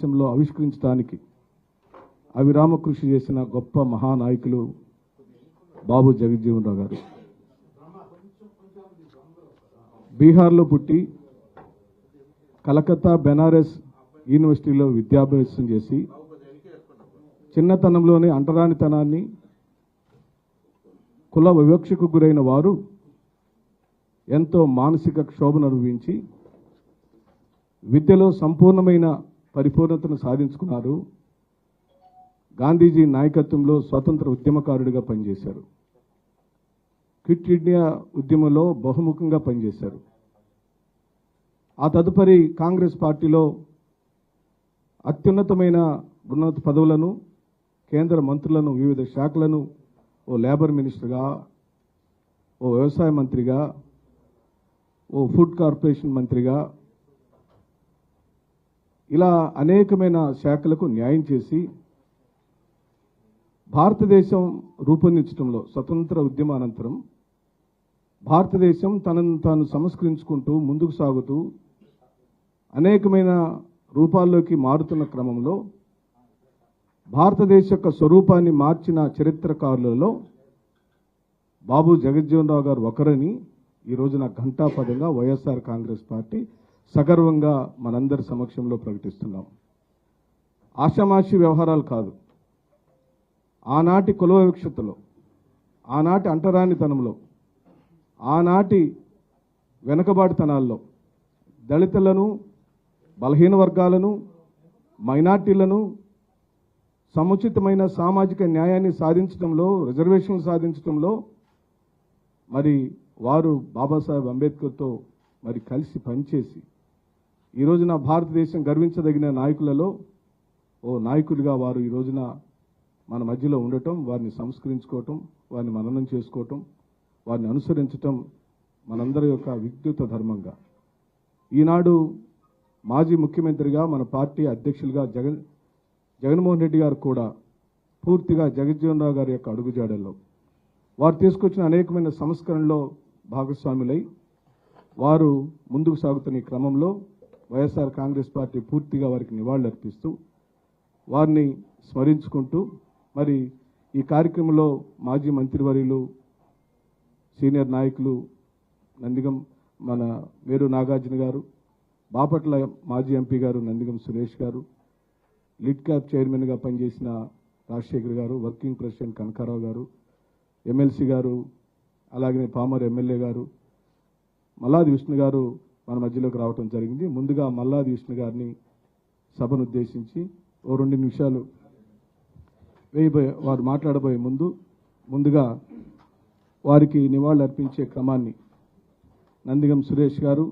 దేశంలో ఆవిష్కరించడానికి అవిరామ కృషి చేసిన గొప్ప మహానాయకులు బాబు జగజ్జీవన్ రావు గారు. బీహార్లో పుట్టి కలకత్తా బెనారస్ యూనివర్సిటీలో విద్యాభ్యాసం చేసి చిన్నతనంలోనే అంటరానితనాన్ని, కుల వివక్షకు గురైన వారు ఎంతో మానసిక క్షోభను అనుభవించి విద్యలో సంపూర్ణమైన పరిపూర్ణతను సాధించుకున్నారు. గాంధీజీ నాయకత్వంలో స్వతంత్ర ఉద్యమకారుడిగా పనిచేశారు. క్విట్ ఇండియా ఉద్యమంలో బహుముఖంగా పనిచేశారు. ఆ తదుపరి కాంగ్రెస్ పార్టీలో అత్యున్నతమైన ఉన్నత పదవులను, కేంద్ర మంత్రులను, వివిధ శాఖలను, ఓ లేబర్ మినిస్టర్గా, ఓ వ్యవసాయ మంత్రిగా, ఓ ఫుడ్ కార్పొరేషన్ మంత్రిగా, ఇలా అనేకమైన శాఖలకు న్యాయం చేసి భారతదేశం రూపొందించడంలో స్వతంత్ర ఉద్యమానంతరం భారతదేశం తనను తాను సంస్కరించుకుంటూ ముందుకు సాగుతూ అనేకమైన రూపాల్లోకి మారుతున్న క్రమంలో భారతదేశ యొక్క స్వరూపాన్ని మార్చిన చరిత్రకారులలో బాబు జగజ్జీవన్ రావు గారు ఒకరని ఈ రోజున ఘంటాపదంగా వైఎస్ఆర్ కాంగ్రెస్ పార్టీ సగర్వంగా మనందరి సమక్షంలో ప్రకటిస్తున్నాం. ఆషామాషి వ్యవహారాలు కాదు. ఆనాటి కుల వివక్షతలో, ఆనాటి అంటరానితనంలో, ఆనాటి వెనుకబాటుతనాల్లో దళితులను, బలహీన వర్గాలను, మైనార్టీలను సముచితమైన సామాజిక న్యాయాన్ని సాధించడంలో, రిజర్వేషన్లు సాధించడంలో మరి వారు బాబాసాహెబ్ అంబేద్కర్తో మరి కలిసి పనిచేసి ఈ రోజున భారతదేశం గర్వించదగిన నాయకులలో ఓ నాయకుడిగా వారు ఈ రోజున మన మధ్యలో ఉండటం, వారిని సంస్కరించుకోవటం, వారిని మననం చేసుకోవటం, వారిని అనుసరించటం మనందరి యొక్క విద్యుత్ ధర్మంగా ఈనాడు మాజీ ముఖ్యమంత్రిగా, మన పార్టీ అధ్యక్షులుగా జగన్మోహన్ రెడ్డి గారు కూడా పూర్తిగా జగజ్జీవన్ రావు గారి యొక్క అడుగుజాడల్లో వారు తీసుకొచ్చిన అనేకమైన సంస్కరణలో భాగస్వాములై వారు ముందుకు సాగుతున్న ఈ క్రమంలో వైఎస్ఆర్ కాంగ్రెస్ పార్టీ పూర్తిగా వారికి నివాళులర్పిస్తూ వారిని స్మరించుకుంటూ మరి ఈ కార్యక్రమంలో మాజీ మంత్రివర్యులు, సీనియర్ నాయకులు నందిగం మన మేరు నాగార్జున గారు, బాపట్ల మాజీ ఎంపీ గారు నందిగం సురేష్ గారు, లిడ్ క్యాప్ చైర్మన్గా పనిచేసిన రాజశేఖర్ గారు, వర్కింగ్ ప్రెసిడెంట్ కనకారావు గారు, ఎమ్మెల్సీ గారు, అలాగే పామర్ ఎమ్మెల్యే గారు, మల్లాది విష్ణు గారు మన మధ్యలోకి రావడం జరిగింది. ముందుగా మల్లాది విష్ణు గారిని సభను ఉద్దేశించి ఓ 2 నిమిషాలు వారు మాట్లాడబోయే ముందుగా వారికి నివాళులు అర్పించే క్రమాన్ని నందిగం సురేష్ గారు,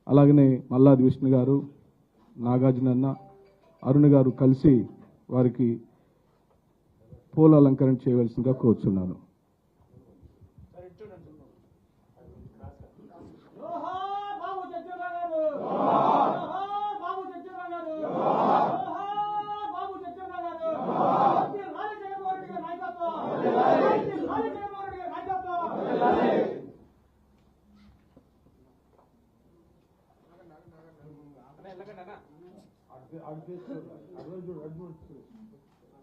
అలాగనే మల్లాది విష్ణు గారు, నాగార్జున అన్న, అరుణ్ గారు కలిసి వారికి పూల అలంకరణ చేయవలసిందిగా కోరుచున్నాను.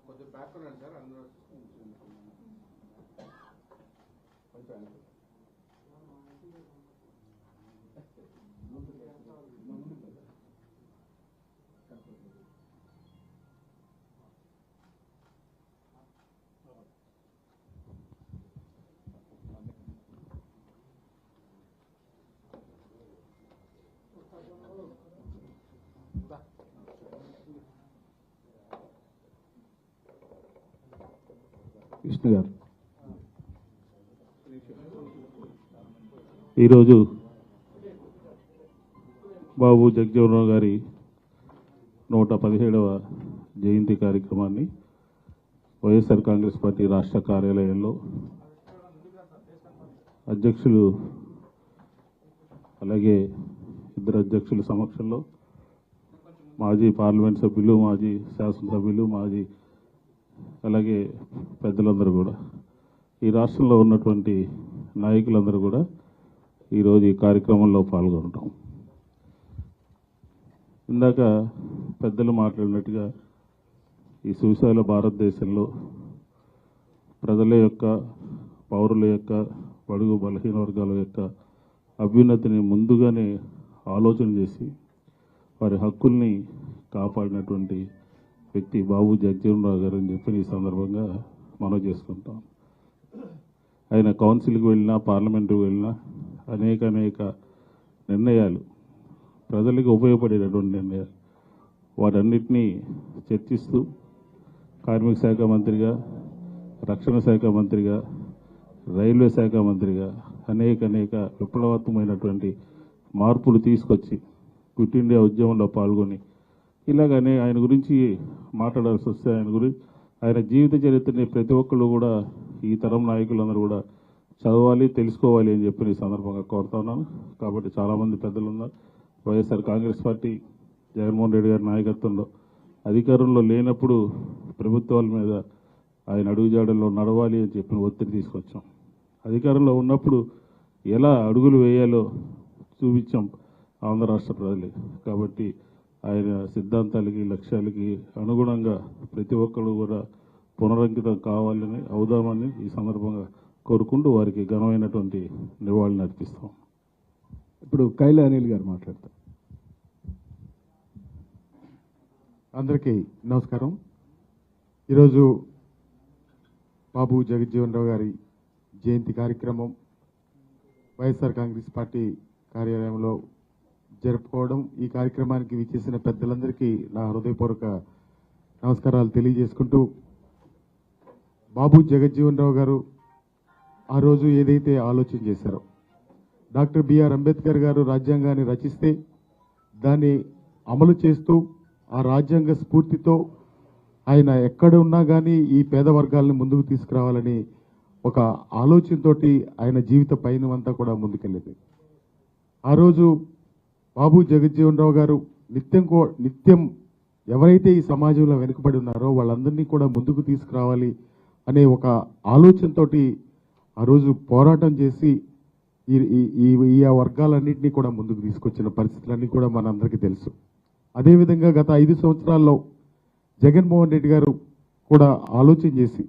కొంచెం బ్యాక్ రండి సార్. అందరూ విష్ణు గారు ఈరోజు బాబు జగజ్జీవన్ రావు గారి 117వ జయంతి కార్యక్రమాన్ని వైఎస్ఆర్ కాంగ్రెస్ పార్టీ రాష్ట్ర కార్యాలయంలో అధ్యక్షులు అలాగే ఇద్దరు అధ్యక్షుల సమక్షంలో మాజీ పార్లమెంట్ సభ్యులు, మాజీ శాసనసభ్యులు, మాజీ అలాగే పెద్దలందరూ కూడా ఈ రాష్ట్రంలో ఉన్నటువంటి నాయకులందరూ కూడా ఈరోజు ఈ కార్యక్రమంలో పాల్గొనటం ఇందాక పెద్దలు మాట్లాడినట్టుగా ఈ సువిశాల భారతదేశంలో ప్రజల యొక్క, పౌరుల యొక్క, బడుగు బలహీన వర్గాల యొక్క అభ్యున్నతిని ముందుగానే ఆలోచన చేసి వారి హక్కుల్ని కాపాడినటువంటి వ్యక్తి బాబు జగజ్జీవన్ గారు అని చెప్పి ఈ సందర్భంగా మనం చేసుకుంటాం. ఆయన కౌన్సిల్కి వెళ్ళినా, పార్లమెంటుకి వెళ్ళినా అనేక నిర్ణయాలు, ప్రజలకు ఉపయోగపడేటటువంటి నిర్ణయాలు, వాటన్నిటినీ చర్చిస్తూ కార్మిక శాఖ మంత్రిగా, రక్షణ శాఖ మంత్రిగా, రైల్వే శాఖ మంత్రిగా అనేక విప్లవాత్మకమైనటువంటి మార్పులు తీసుకొచ్చి క్విట్ ఇండియా ఉద్యమంలో పాల్గొని ఇలాగనే ఆయన గురించి మాట్లాడాల్సి వస్తే ఆయన జీవిత చరిత్రని ప్రతి ఒక్కళ్ళు కూడా, ఈ తరం నాయకులందరూ కూడా చదవాలి, తెలుసుకోవాలి అని చెప్పి ఈ సందర్భంగా కోరుతున్నాను. కాబట్టి చాలామంది పెద్దలు ఉన్నారు. వైఎస్ఆర్ కాంగ్రెస్ పార్టీ జగన్మోహన్ రెడ్డి గారి నాయకత్వంలో అధికారంలో లేనప్పుడు ప్రభుత్వాల మీద ఆయన అడుగుజాడల్లో నడవాలి అని చెప్పిన ఒత్తిడి తీసుకొచ్చాం. అధికారంలో ఉన్నప్పుడు ఎలా అడుగులు వేయాలో చూపించాం ఆంధ్ర రాష్ట్ర ప్రజలే. కాబట్టి ఆయన సిద్ధాంతాలకి, లక్ష్యాలకి అనుగుణంగా ప్రతి ఒక్కరు కూడా పునరంకితం కావాలని, అవుదామని ఈ సందర్భంగా కోరుకుంటూ వారికి ఘనమైనటువంటి నివాళులు అర్పిస్తాం. ఇప్పుడు కైలా అనిల్ గారు మాట్లాడతారు. అందరికీ నమస్కారం. ఈరోజు బాబు జగజ్జీవన్ రావు గారి జయంతి కార్యక్రమం వైఎస్ఆర్ కాంగ్రెస్ పార్టీ కార్యాలయంలో జరుపుకోవడం, ఈ కార్యక్రమానికి విచ్చేసిన పెద్దలందరికీ నా హృదయపూర్వక నమస్కారాలు తెలియజేసుకుంటూ, బాబు జగజ్జీవన్ రావు గారు ఆ రోజు ఏదైతే ఆలోచన చేశారో, డాక్టర్ బిఆర్ అంబేద్కర్ గారు రాజ్యాంగాన్ని రచిస్తే దాన్ని అమలు చేస్తూ ఆ రాజ్యాంగ స్ఫూర్తితో ఆయన ఎక్కడ ఉన్నా కానీ ఈ పేద వర్గాలను ముందుకు తీసుకురావాలని ఒక ఆలోచనతోటి ఆయన జీవిత పయనం అంతా కూడా ముందుకెళ్ళింది. ఆ రోజు బాబు జగజ్జీవన్ రావు గారు నిత్యం ఎవరైతే ఈ సమాజంలో వెనుకబడి ఉన్నారో వాళ్ళందరినీ కూడా ముందుకు తీసుకురావాలి అనే ఒక ఆలోచనతోటి ఆ రోజు పోరాటం చేసి ఈ వర్గాలన్నింటినీ కూడా ముందుకు తీసుకొచ్చిన పరిస్థితులన్నీ కూడా మనందరికీ తెలుసు. అదేవిధంగా గత 5 సంవత్సరాల్లో జగన్మోహన్ రెడ్డి గారు కూడా ఆలోచన చేసి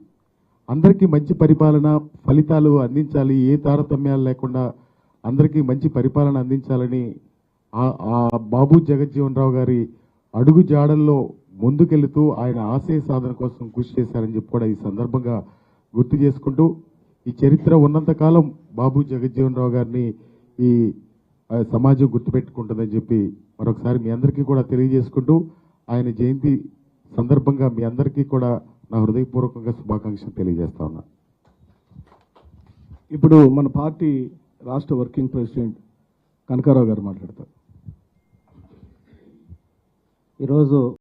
అందరికీ మంచి పరిపాలన ఫలితాలు అందించాలి, ఏ తారతమ్యాలు లేకుండా అందరికీ మంచి పరిపాలన అందించాలని ఆ బాబు జగజ్జీవన్ రావు గారి అడుగు జాడల్లో ముందుకెళ్తూ ఆయన ఆశయ సాధన కోసం కృషి చేశారని చెప్పి కూడా ఈ సందర్భంగా గుర్తు చేసుకుంటూ, ఈ చరిత్ర ఉన్నంతకాలం బాబు జగజ్జీవన్ రావు గారిని ఈ సమాజం గుర్తుపెట్టుకుంటుందని చెప్పి మరొకసారి మీ అందరికీ కూడా తెలియజేసుకుంటూ, ఆయన జయంతి సందర్భంగా మీ అందరికీ కూడా నా హృదయపూర్వకంగా శుభాకాంక్షలు తెలియజేస్తా ఉన్నా. ఇప్పుడు మన పార్టీ రాష్ట్ర వర్కింగ్ ప్రెసిడెంట్ కనకారావు గారు మాట్లాడతారు. ఈరోజు